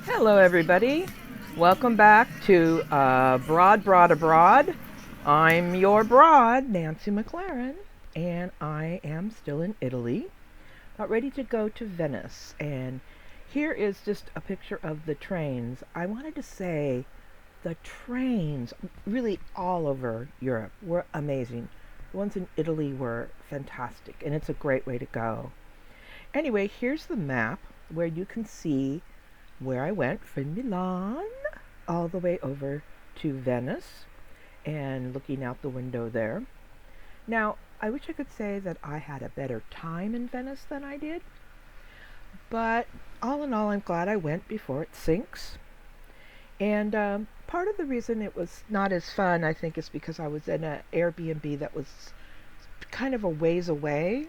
Hello everybody, welcome back to Broad Abroad. I'm your broad, Nancy McLaren, and I am still in Italy, about ready to go to Venice. And here is just a picture of the trains. I wanted to say the trains really all over Europe were amazing. The ones in Italy were fantastic, and it's a great way to go. Anyway, here's the map where you can see where I went from Milan all the way over to Venice and looking out the window there. Now, I wish I could say that I had a better time in Venice than I did, but all in all, I'm glad I went before it sinks. And part of the reason it was not as fun, I think, is because I was in an Airbnb that was kind of a ways away,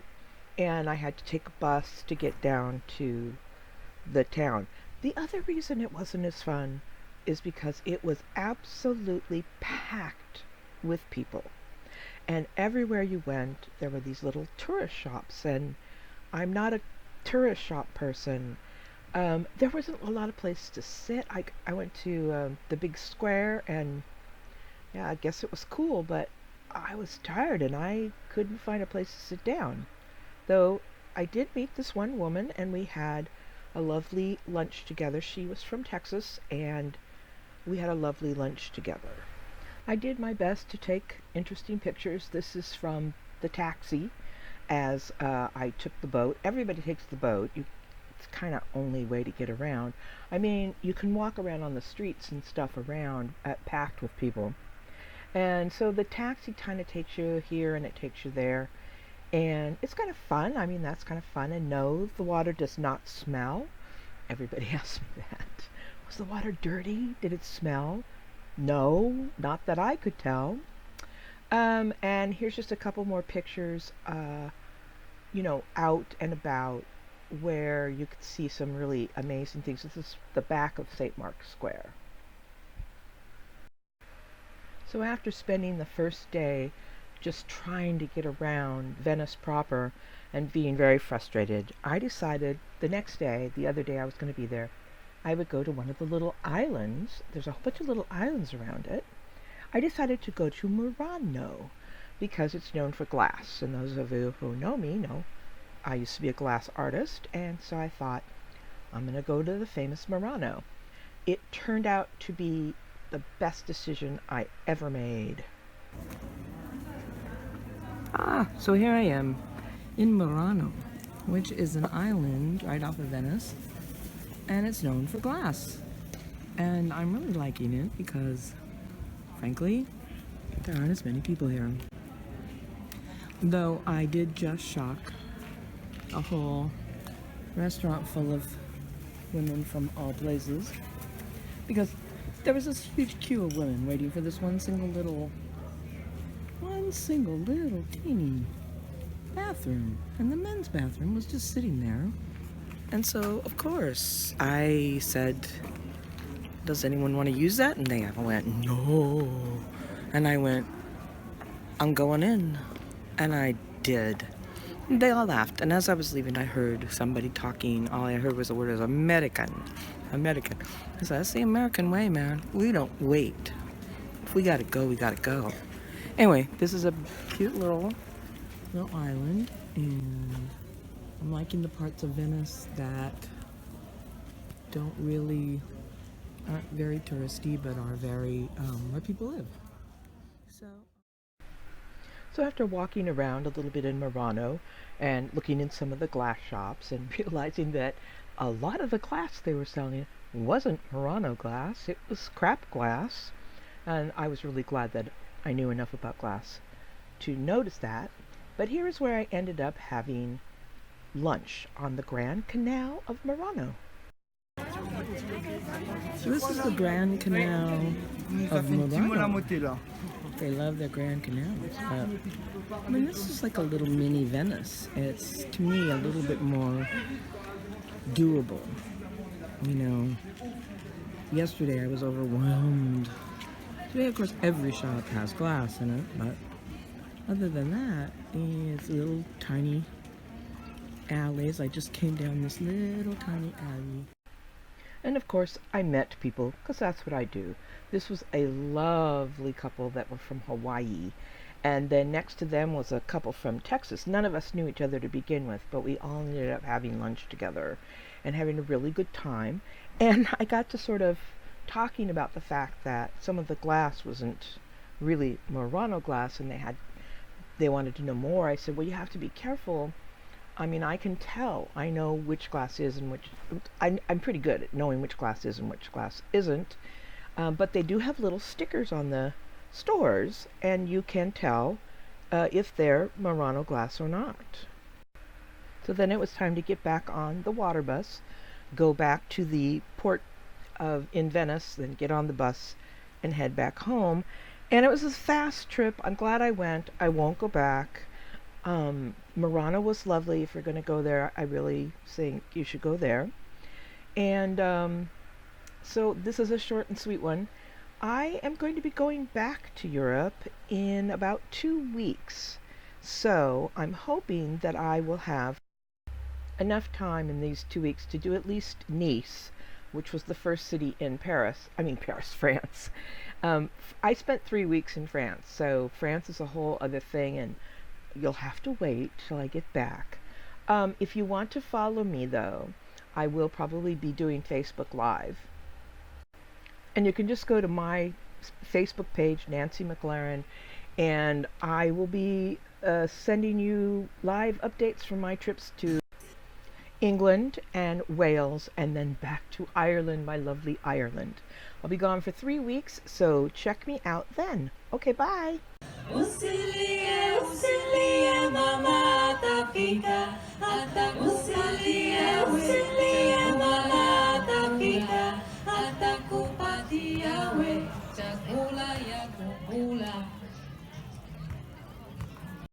and I had to take a bus to get down to the town. The other reason it wasn't as fun is because it was absolutely packed with people. And everywhere you went, there were these little tourist shops, and I'm not a tourist shop person. There wasn't a lot of places to sit. I went to the big square, and yeah, I guess it was cool, but I was tired and I couldn't find a place to sit down. Though I did meet this one woman, and we had a lovely lunch together. She was from Texas, and we had a lovely lunch together. I did my best to take interesting pictures. This is from the taxi as I took the boat. Everybody takes the boat. It's kind of only way to get around. I mean, you can walk around on the streets and stuff around packed with people. And so the taxi kind of takes you here and it takes you there. And it's kind of fun. I mean, that's kind of fun. And no, the water does not smell. Everybody asks me that. Was the water dirty? Did it smell? No, not that I could tell. And here's just a couple more pictures, out and about where you could see some really amazing things. This is the back of St. Mark's Square. So after spending the first day just trying to get around Venice proper and being very frustrated, I decided the next day, the other day I was going to be there, I would go to one of the little islands. There's a whole bunch of little islands around it. I decided to go to Murano because it's known for glass. And those of you who know me know I used to be a glass artist, and so I thought, I'm going to go to the famous Murano. It turned out to be the best decision I ever made. So here I am in Murano, which is an island right off of Venice, and it's known for glass. And I'm really liking it because, frankly, there aren't as many people here. Though I did just shock a whole restaurant full of women from all places, because there was this huge queue of women waiting for this one single little teeny bathroom, and the men's bathroom was just sitting there. And so, of course, I said, does anyone want to use that? And they went, no. And I went, I'm going in. And I did. And they all laughed. And as I was leaving, I heard somebody talking. All I heard was the word American. American. I said, that's the American way, man. We don't wait. If we gotta go, we gotta go. Anyway, this is a cute little island, and I'm liking the parts of Venice that aren't very touristy, but are very where people live. So after walking around a little bit in Murano and looking in some of the glass shops and realizing that a lot of the glass they were selling wasn't Murano glass, it was scrap glass, and I was really glad that I knew enough about glass to notice that. But here is where I ended up having lunch on the Grand Canal of Murano. So this is the Grand Canal of Murano. They love their Grand Canals. I mean, this is like a little mini Venice. It's, to me, a little bit more doable. Yesterday I was overwhelmed. Today, of course, every shop has glass in it, but other than that, it's little tiny alleys. I just came down this little tiny alley. And of course, I met people because that's what I do. This was a lovely couple that were from Hawaii. And then next to them was a couple from Texas. None of us knew each other to begin with, but we all ended up having lunch together and having a really good time. And I got to sort of talking about the fact that some of the glass wasn't really Murano glass, and they wanted to know more. I said, well, you have to be careful. I mean, I can tell. I know which glass is and which. I'm pretty good at knowing which glass is and which glass isn't. But they do have little stickers on the stores, and you can tell if they're Murano glass or not. So then it was time to get back on the water bus, go back to the port in Venice, then get on the bus and head back home. And it was a fast trip. I'm glad I went. I won't go back. Murano was lovely. If you're going to go there, I really think you should go there. And so this is a short and sweet one. I am going to be going back to Europe in about 2 weeks. So I'm hoping that I will have enough time in these 2 weeks to do at least Nice, which was the first city in Paris, France. I spent 3 weeks in France, so France is a whole other thing, and you'll have to wait till I get back. If you want to follow me, though, I will probably be doing Facebook Live. And you can just go to my Facebook page, Nancy McLaren, and I will be sending you live updates from my trips to England and Wales, and then back to Ireland, my lovely Ireland. I'll be gone for 3 weeks, so check me out then. Okay, bye.